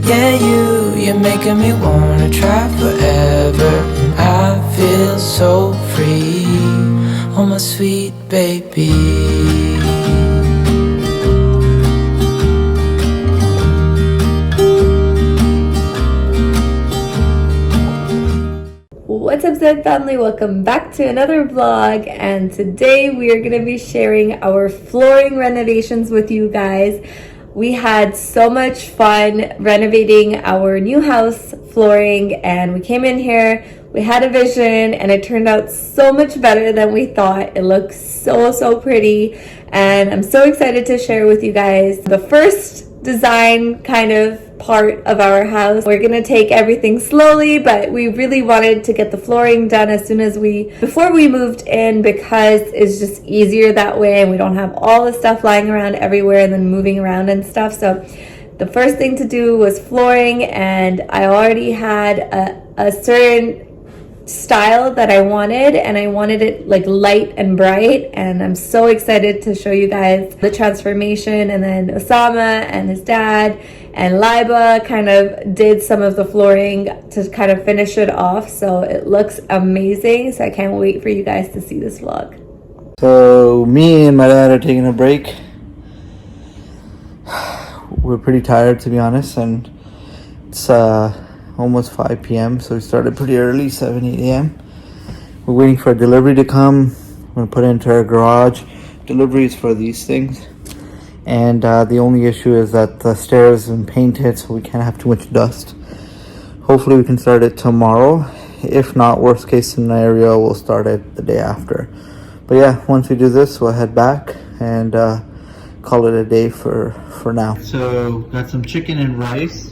Yeah, you're making me wanna try forever. And I feel so free, oh my sweet baby. What's up, Zaid family? Welcome back to another vlog, and today we are going to be sharing our flooring renovations with you guys. We had so much fun renovating our new house flooring, and we came in here, we had a vision, and it turned out so much better than we thought. It looks so pretty, and I'm so excited to share with you guys the first design kind of part of our house. We're gonna take everything slowly, but we really wanted to get the flooring done as soon as before we moved in, because it's just easier that way and we don't have all the stuff lying around everywhere and then moving around and stuff. So the first thing to do was flooring, and I already had a certain style that I wanted, and I wanted it like light and bright, and I'm so excited to show you guys the transformation. And then Usama and his dad and Laiba kind of did some of the flooring to kind of finish it off, so it looks amazing. So I can't wait for you guys to see this vlog. So me and my dad are taking a break. We're pretty tired, to be honest, and it's almost 5 p.m. so we started pretty early, 7-8 a.m. We're waiting for a delivery to come. We're gonna put it into our garage. Deliveries for these things, and the only issue is that the stairs isn't painted, so we can't have too much dust. Hopefully we can start it tomorrow. If not, worst case scenario, we'll start it the day after. But yeah, once we do this, we'll head back and call it a day for now. So got some chicken and rice,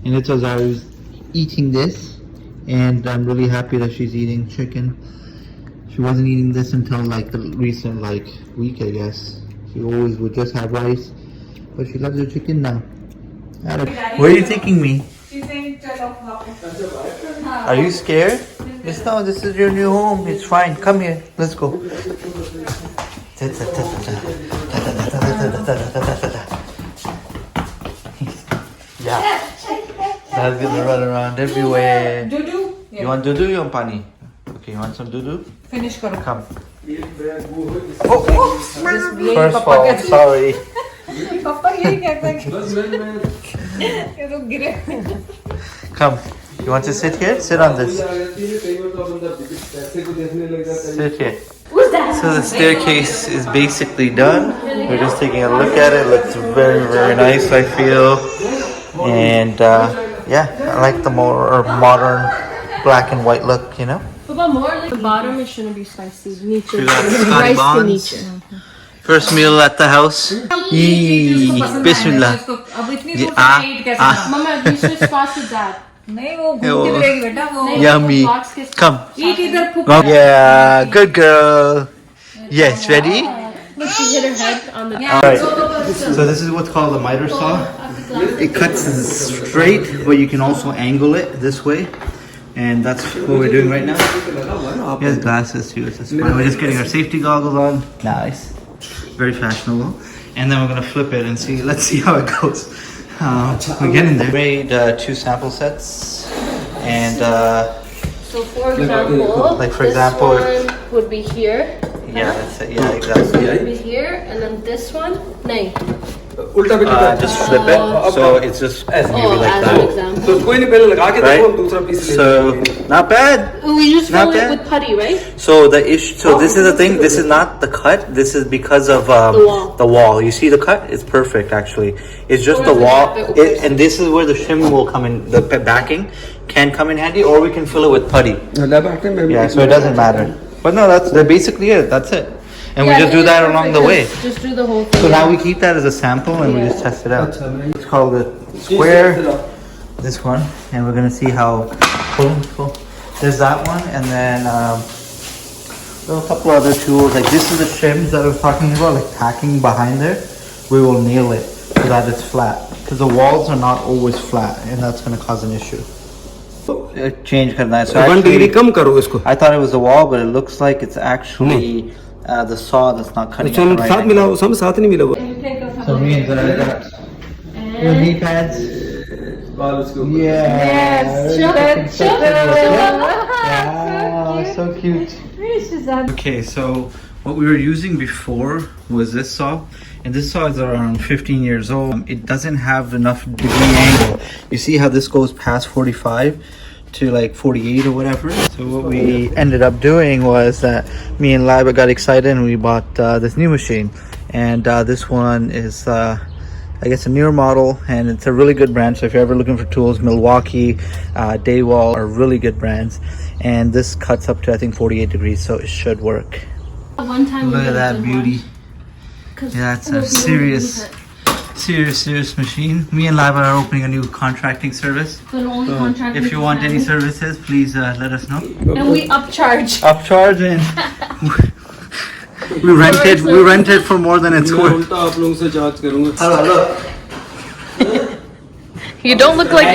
and it was I was eating this, and I'm really happy that she's eating chicken. She wasn't eating this until like the recent week, I guess. She always would just have rice, but she loves her chicken now. Where are you taking me? Are you scared? No, this is your new home. It's fine. Come here. Let's go. Yeah. That's gonna run around everywhere. Dudu? Yeah. You want dudu? You want pani? Okay, you want some dudu? Finish karo. Come. Oh, first fall, sorry. Papa यही कहता है ये तो गिरे. Come. You want to sit here? Sit on this. Sit here. So the staircase is basically done. We're just taking a look at it. It looks very nice, I feel. And yeah, I like the more modern black and white look, you know? Papa, more like the bottom, it shouldn't be spicy. Nietzsche. We got Scotty Bonds. First meal at the house. Yee, Bismillah. Mama, you should fast with that. नहीं वो घूमती रहेगी बेटा वो. Yummy. Come. Eat इधर फुक. Yeah, good girl. Yes, ready? Look, she hit her head on the. Alright, so this is what's called a miter saw. It cuts straight, but you can also angle it this way. And that's what we're doing right now. He has glasses too, so it's fine. We're just getting our safety goggles on. Nice. Very fashionable. And then we're going to flip it and see. Let's see how it goes. We're getting there. We made 2 sample sets. And So for example, like for example, this one would be here. Yeah, that's it. Yeah, exactly. It would be here, and then this one, nahi. Just flip it, so it's just maybe like as that. an example. Right? So not bad. We just Not fill it bad. with putty, right? So the issue. So this is the thing. This is not the cut. This is because of The wall. You see the cut? It's perfect actually. It's just Or the the wall, wrap it and this is where the shim will come in. The backing can come in handy, or we can fill it with putty. Yeah, so it doesn't matter. But no, that's basically it. That's it. And Yeah, we just do that along the way. Just do the whole thing. So now we keep that as a sample and we just test it out. It's called the square, this one, and we're gonna see how. There's that one, and then there are a couple other tools. Like this is the shims that I was talking about, like packing behind there. We will nail it so that it's flat, because the walls are not always flat, and that's gonna cause an issue. Change करना है. So actually, I thought it was the wall, but it looks like it's actually the saw that's not cutting it right. So me and Zara got your knee pads. बाल उसके ऊपर। Yes, Yeah, so cute. Okay, so what we were using before was this saw, and this saw is around 15 years old. It doesn't have enough degree angle. You see how this goes past 45 to like 48 or whatever. So what we ended up doing was that me and Laiba got excited and we bought this new machine, and this one is I guess a newer model, and it's a really good brand. So if you're ever looking for tools, Milwaukee, Daywall are really good brands, and this cuts up to I think 48 degrees, so it should work. One time Look at that beauty. Yeah, it's a serious machine. Me and Laiba are opening a new contracting service. But only contract If you want any services, please let us know. and we upcharge. Upcharge, and we rented for more than it's मैं worth. उल्टा आप लोगों से charge करूँगा। You don't look like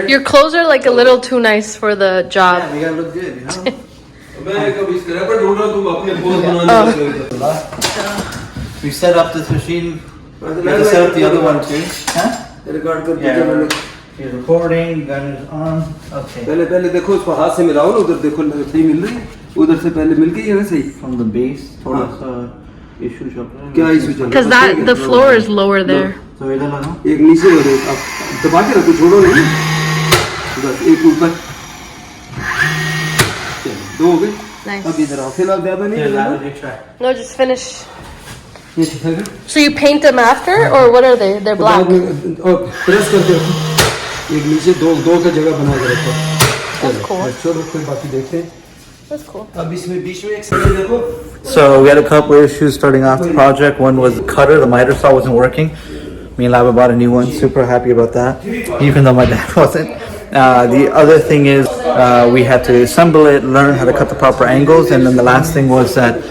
your clothes are like a little too nice for the job. We gotta look good, you know. मैं कभी scraper ढूंढ रहा हूँ, तुम अपने पोज बनाने लगे। We set up this machine. We have to set up the other one too. Huh? Record कर Yeah. दीजिए मैंने। You're recording, gun is on. Okay. पहले देखो उसको हाथ से मिलाओ ना, उधर देखो सही मिल रही है, उधर से पहले मिल गई है सही। From the base, थोड़ा सा issue चल रहा है। क्या issue चल रहा है? Because that the floor is lower there. So इधर लगाओ। एक नीचे और एक आप दबा के रखो, छोड़ो नहीं। बस एक ऊपर। चलो, दो हो गए। Nice. अब इधर आओ, फिलहाल ज़्यादा नहीं करना। No, just finish. ये ठीक है। So you paint them after, or what are they? They're black. बाद में और प्रेस करके रखो। एक नीचे दो का जगह बना के रखो। That's cool. चलो फिर बाकी देखते हैं। That's cool. अब इसमें बीच में एक सेकंड देखो। So we had a couple of issues starting off the project. One was the cutter, the miter saw wasn't working. Me and Laiba bought a new one. Super happy about that, even though my dad wasn't. The other thing is we had to assemble it, learn how to cut the proper angles, and then the last thing was that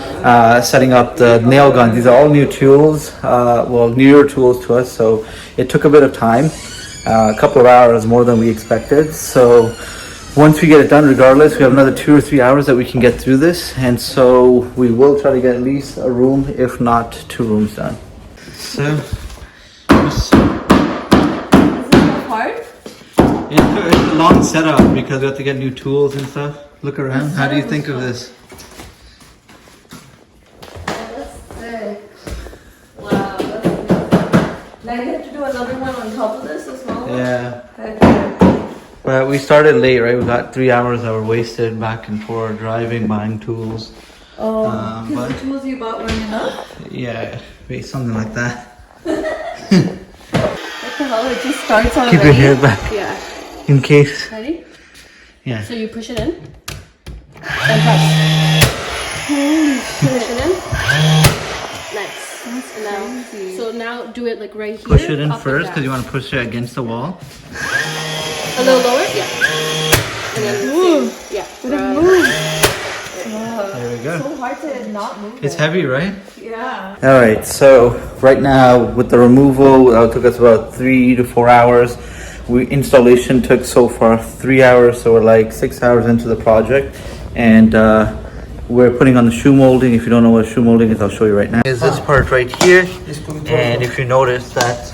setting up the nail guns. These are all new tools, well, newer tools to us, so it took a bit of time, a couple of hours more than we expected. So once we get it done, regardless, we have another 2 or 3 hours that we can get through this, and so we will try to get at least a room, if not 2 rooms done. So Hard? it's a long setup because we have to get new tools and stuff. Look around. How do you think of this? Wow. Now you have to do another one on top of this as well? Yeah. Okay. But we started late, right? We got 3 hours that were wasted back and forth, driving, buying tools. Oh, but because the tools you bought weren't enough? yeah, maybe something like that. What the hell? It just starts already? Keep your hair back Yeah. in case. Ready? Yeah. So you push it in. And press. Holy Push shit. it in. Nice. And now, so now do it like right here. Push it in up and first back. because you want to push it against the wall. A little lower, yeah. And then same. Yeah. But it moves. There we go. So hard to not move It's it. heavy, right? Yeah. All right, so right now with the removal, it took us about 3 to 4 hours. Installation took so far 3 hours, so we're like 6 hours into the project, and we're putting on the shoe molding. If you don't know what shoe molding is, I'll show you right now. Is this part right here, and if you notice that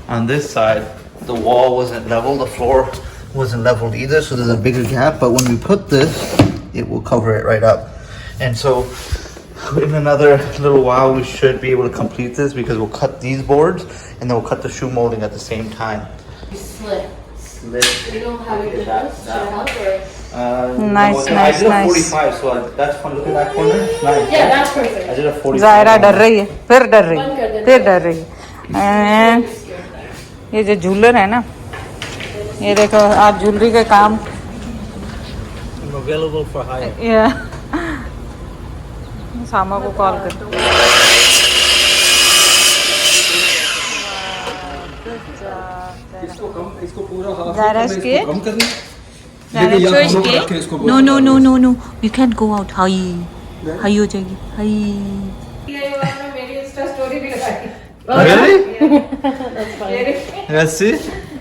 on this side, the wall wasn't level, the floor wasn't leveled either, so there's a bigger gap. But when we put this, it will cover it right up, and so in another little while we should be able to complete this because we'll cut these boards and then we'll cut the shoe molding at the same time. Slit. Slit. You don't have it with us? Should I help or? Nice, I nice, did a nice. 45, so that's fun. Look at that corner. Nice. Yeah, that's perfect. I did a 45. Zaira डर रही है, फिर डर रही बंद कर है, देना। फिर डर रही है। ये जो झूलर है ना, ये देखो आप ज्वेलरी के काम Available for hire. या सामा को कॉल कर इसको पूरा हाफ Zara इसको scared? कम करना। Zara, लेकिन यहाँ so दोनों scared? रख के इसको No, no, no, no, no. You can't go out. High high हो जाएगी हाई मेरी इंस्टा स्टोरी भी लगाई। Really? That's fine. Let's see.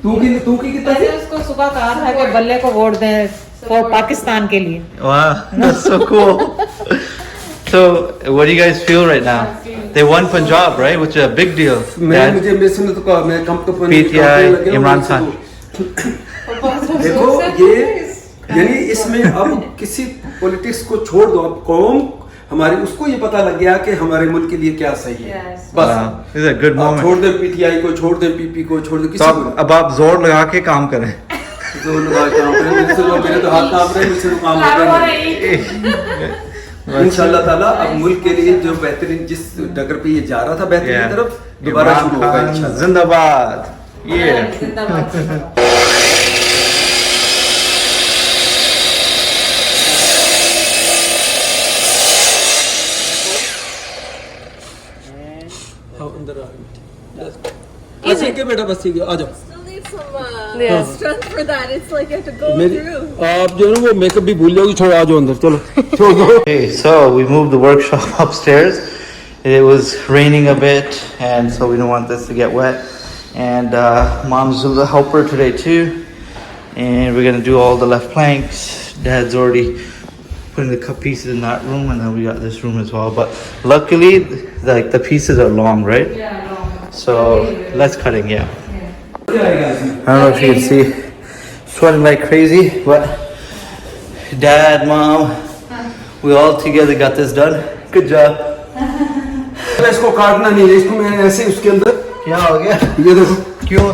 तू की कितना मैंने उसको सुबह कहा था कि बल्ले को वोट दें फॉर पाकिस्तान के लिए Wow, that's so cool. So, what do you guys feel right now? They won Punjab, right? Which is a big deal. मैं मुझे मिस ने तो कहा मैं कम तो PTI, Imran Khan. देखो ये यानी इसमें अब किसी पॉलिटिक्स को छोड़ दो, अब कौम हमारी उसको ये पता लग गया कि हमारे मुल्क के लिए क्या सही है। बस It's a good आप moment. छोड़ दे पीटीआई को, छोड़ दे पीपी को, छोड़ दे तो किसी को। अब आप जोर लगा के काम करें। जो लगा काम करें, मेरे तो हाथ कांप रहे हैं, मुझसे तो काम हो रहा है। इंशाल्लाह ताला अब मुल्क के लिए जो बेहतरीन जिस डगर पे ये जा रहा था बेहतरीन की तरफ दोबारा शुरू होगा इंशाल्लाह। जिंदाबाद। ये अंदर बस ठीक है बेटा, बस ठीक है, आ जाओ। strength for that. It's like you have to go मेरी through. आप जो है ना वो मेकअप भी भूल जाओगी, छोड़ो आ जाओ अंदर, चलो छोड़ दो। Okay, so we moved the workshop upstairs. It was raining a bit, and so we don't want this to get wet. And Mom's the helper today too, and we're gonna do all the left planks. Dad's already putting the cut pieces in that room, and then we got this room as well. But luckily, like the pieces are long, right? Yeah, long. So let's cutting, yeah. I don't know if you can see, sweating like crazy, but Dad, Mom, we all together got this done. Good job. इसको काटना नहीं है, इसको मैं ऐसे उसके अंदर क्या हो गया? ये देखो क्यों?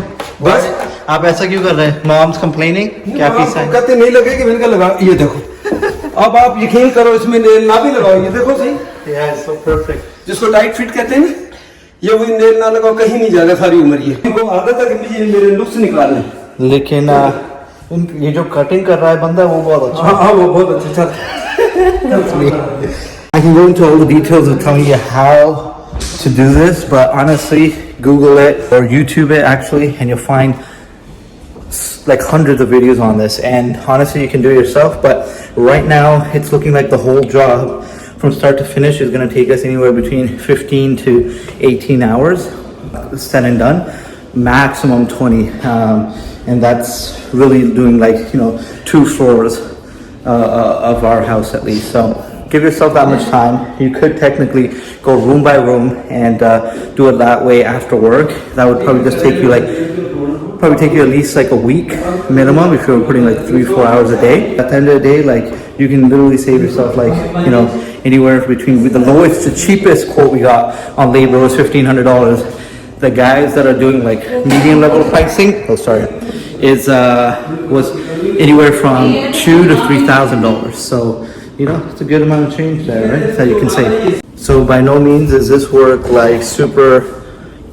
बस आप ऐसा क्यों कर रहे हैं? Mom's complaining. क्या पीस है? कहते नहीं लगे कि मैंने कहा लगा, ये देखो। अब आप यकीन करो इसमें नेल ना भी लगाओ, ये देखो सही। Yeah, it's so perfect. जिसको टाइट फिट कहते हैं ना, ये वही नेल ना लगाओ कहीं नहीं जाएगा सारी उम्र। ये इनको आदत है कि मुझे मेरे लुक्स निकालने, लेकिन ये जो कटिंग कर रहा है बंदा वो बहुत अच्छा। हाँ वो बहुत अच्छा था। I can go into all the details of telling you how to do this, but honestly, Google it or YouTube it actually, and you'll find like hundreds of videos on this. And honestly, you can do it yourself. But right now, it's looking like the whole job, from start to finish, is going to take us anywhere between 15 to 18 hours, said and done, maximum 20, and that's really doing like 2 floors of our house at least. So give yourself that much time. You could technically go room by room and do it that way after work. That would probably just take you at least like a week minimum if you were putting like 3-4 hours a day. At the end of the day, like you can literally save yourself like anywhere between the lowest to cheapest quote we got on labor was $1,500. The guys that are doing like medium level pricing, was anywhere from $2,000 to $3,000. So it's a good amount of change there, right? That you can save. So by no means is this work like super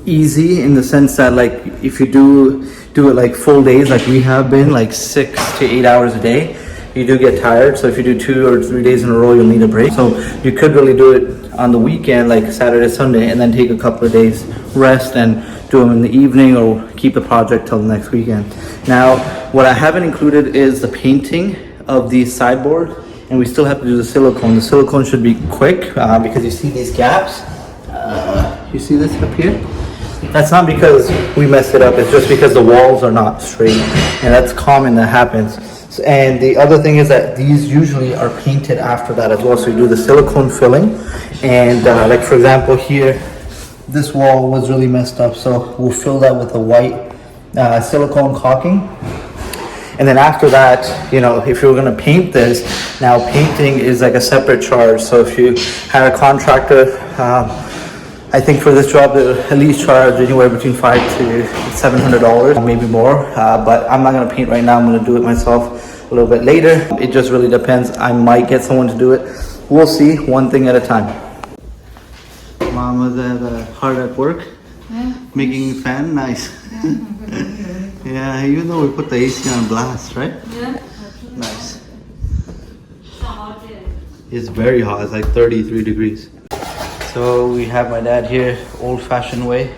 easy in the sense that like if you do it like full days like we have been, like 6 to 8 hours a day, you do get tired. So if you do 2 or 3 days in a row, you'll need a break. So you could really do it on the weekend, like Saturday, Sunday, and then take a couple of days rest and do them in the evening or keep the project till the next weekend. Now, what I haven't included is the painting of these sideboards, and we still have to do the silicone. The silicone should be quick because you see these gaps. You see this up here? That's not because we messed it up. It's just because the walls are not straight, and that's common. That happens. And the other thing is that these usually are painted after that as well. So you do the silicone filling, and like for example here, this wall was really messed up. So we'll fill that with a white silicone caulking. And then after that, if you're going to paint this, now painting is like a separate charge. So if you had a contractor, I think for this job, they'll at least charge anywhere between $500 to $700, maybe more. But I'm not going to paint right now. I'm going to do it myself a little bit later. It just really depends. I might get someone to do it. We'll see, one thing at a time. Momma Zaid hard at work? Yeah. Making fan? Nice. Yeah, even though we put the AC on blast, right? Yeah. Nice. It's very hot. It's like 33 degrees. So we have my dad here, old-fashioned way.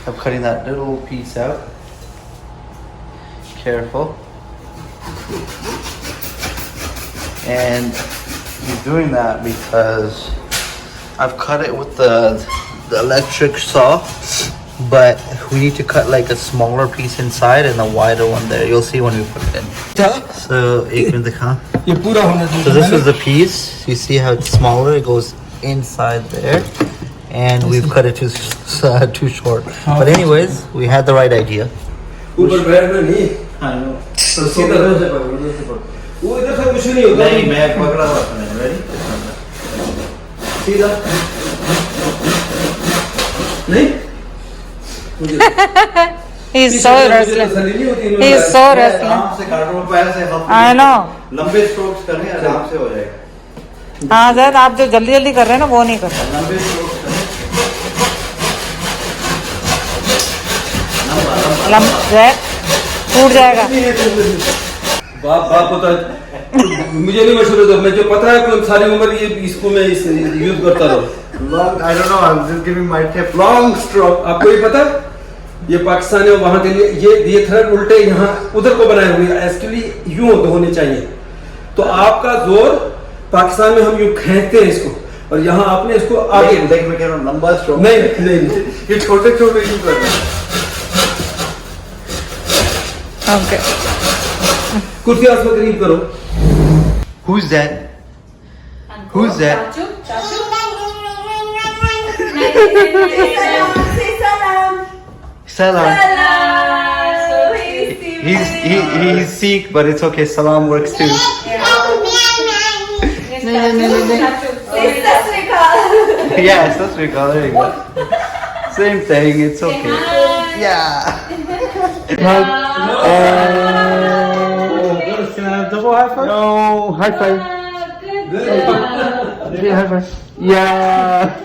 I'm cutting that little piece out. Careful. And he's doing that because I've cut it with the electric saw, but we need to cut like a smaller piece inside and a wider one there. You'll see when we put it in. So, so this is the piece. You see how it's smaller? It goes inside there, and we've cut it too short. But anyways, we had the right idea. ऊपर बैठना नहीं। हाँ no तो सीधा उधर से पकड़, उधर से पकड़। वो इधर से कुछ नहीं होता। नहीं मैं पकड़ा हुआ था मैंने, रेडी? सीधा नहीं He's so restless. He's so restless. आराम से काटो में पैर से हाथ I know. लंबे स्ट्रोक्स करें आराम से हो जाएगा। हाँ जैद आप जो जल्दी जल्दी कर रहे हैं ना वो नहीं कर रहे। लंबे स्ट्रोक्स करें। जैद टूट जाएगा। बाप बाप होता है। मुझे नहीं मशहूर होता, मैं जो पता है कि सारी उम्र ये इसको मैं यूज करता रहा। Long, I don't know, I'm just giving my tip. Long stroke. आपको ये पता है? ये पाकिस्तान है वहां के लिए ये थ्रेड उल्टे यहाँ उधर को बनाए हुए हैं, एक्चुअली यूं होने चाहिए। तो आपका जोर पाकिस्तान में हम यूं खींचते हैं इसको और यहाँ आपने इसको आगे देख मैं कह रहा हूँ लंबा स्ट्रोक। नहीं नहीं ये छोटे छोटे यूज कर रहे हैं। ओके कुर्सी आसमान करीब करो। Who's that? Who's that? Salam. He's Sikh, but it's okay. Salam works too. Yeah, that's pretty cool. There you go. Same thing. It's okay. Yeah. Double high five? No, high five. Yeah, high five. Yeah.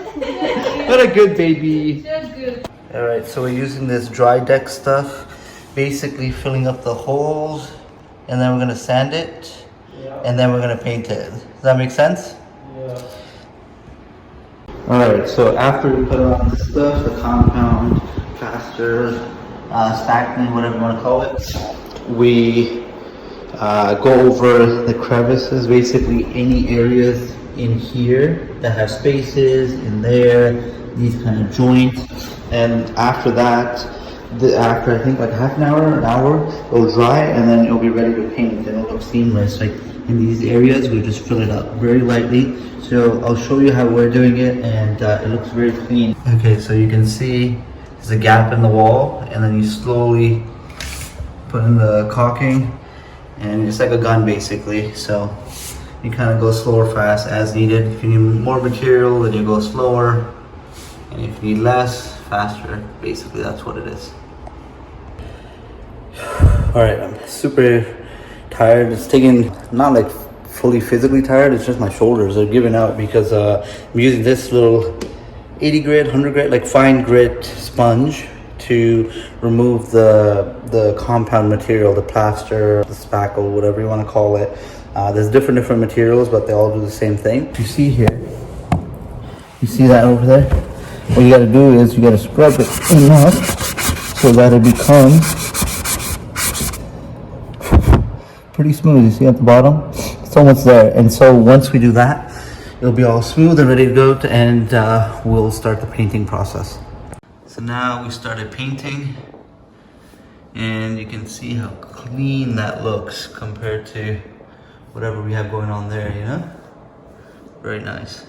What a good baby. Alright, so we're using this dry deck stuff, basically filling up the holes, and then we're going to sand it, and then we're going to paint it. Does that make sense? Yeah. Alright, so after we put on the stuff, the compound, plaster, stacking, whatever you want to call it, we go over the crevices, basically any areas in here that have spaces, in there, these kind of joints. And after that, after I think like half an hour, it'll dry and then it'll be ready to paint and it'll look seamless. Like in these areas, we just fill it up very lightly. So I'll show you how we're doing it and it looks very clean. Okay, so you can see there's a gap in the wall and then you slowly put in the caulking and it's like a gun basically. So you kind of go slow or fast as needed. If you need more material, then you go slower. And if you need less, faster. Basically, that's what it is. Alright, I'm super tired. It's taking, not like fully physically tired, it's just my shoulders are giving out because I'm using this little 80 grit, 100 grit, like fine grit sponge to remove the compound material, the plaster, the spackle, whatever you want to call it. There's different materials, but they all do the same thing. You see here, you see that over there? What you gotta do is you gotta scrub it enough so that it becomes pretty smooth. You see at the bottom? It's almost there. And so once we do that, it'll be all smooth and ready to go and we'll start the painting process. So now we started painting and you can see how clean that looks compared to whatever we have going on there, you know? Very nice.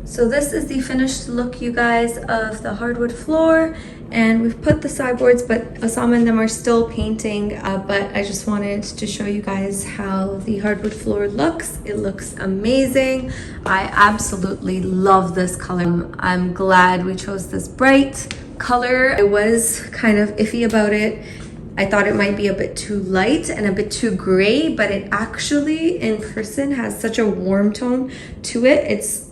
So this is the finished look, you guys, of the hardwood floor, and we've put the sideboards, but Usama and them are still painting, but I just wanted to show you guys how the hardwood floor looks. It looks amazing. I absolutely love this color. I'm glad we chose this bright color. I was kind of iffy about it. I thought it might be a bit too light and a bit too gray, but it actually in person has such a warm tone to it.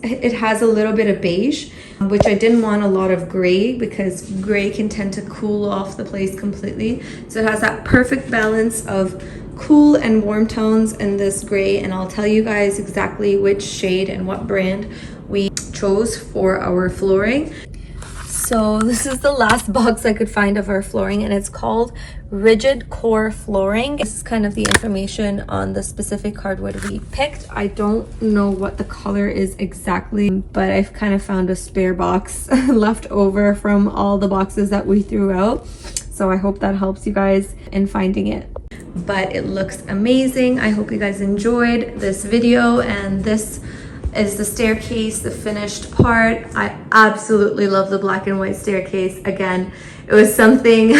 It has a little bit of beige, which I didn't want a lot of gray because gray can tend to cool off the place completely. So it has that perfect balance of cool and warm tones in this gray, and I'll tell you guys exactly which shade and what brand we chose for our flooring. So this is the last box I could find of our flooring, and it's called Rigid Core Flooring. This is kind of the information on the specific hardwood we picked. I don't know what the color is exactly, but I've kind of found a spare box left over from all the boxes that we threw out. So I hope that helps you guys in finding it. But it looks amazing. I hope you guys enjoyed this video, and this is the staircase, the finished part. I absolutely love the black and white staircase. Again, It was something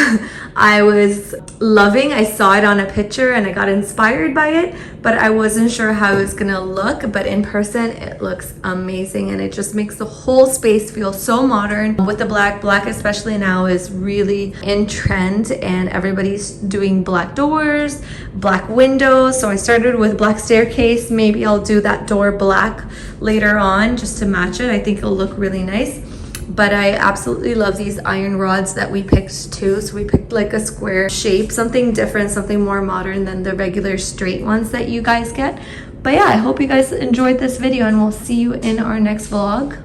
I was loving. I saw it on a picture and I got inspired by it, but I wasn't sure how it was gonna look. But in person, it looks amazing, and it just makes the whole space feel so modern. With the black especially now is really in trend, and everybody's doing black doors, black windows. So I started with black staircase. Maybe I'll do that door black later on just to match it. I think it'll look really nice. But I absolutely love these iron rods that we picked too. So we picked like a square shape, something different, something more modern than the regular straight ones that you guys get. But yeah, I hope you guys enjoyed this video, and we'll see you in our next vlog.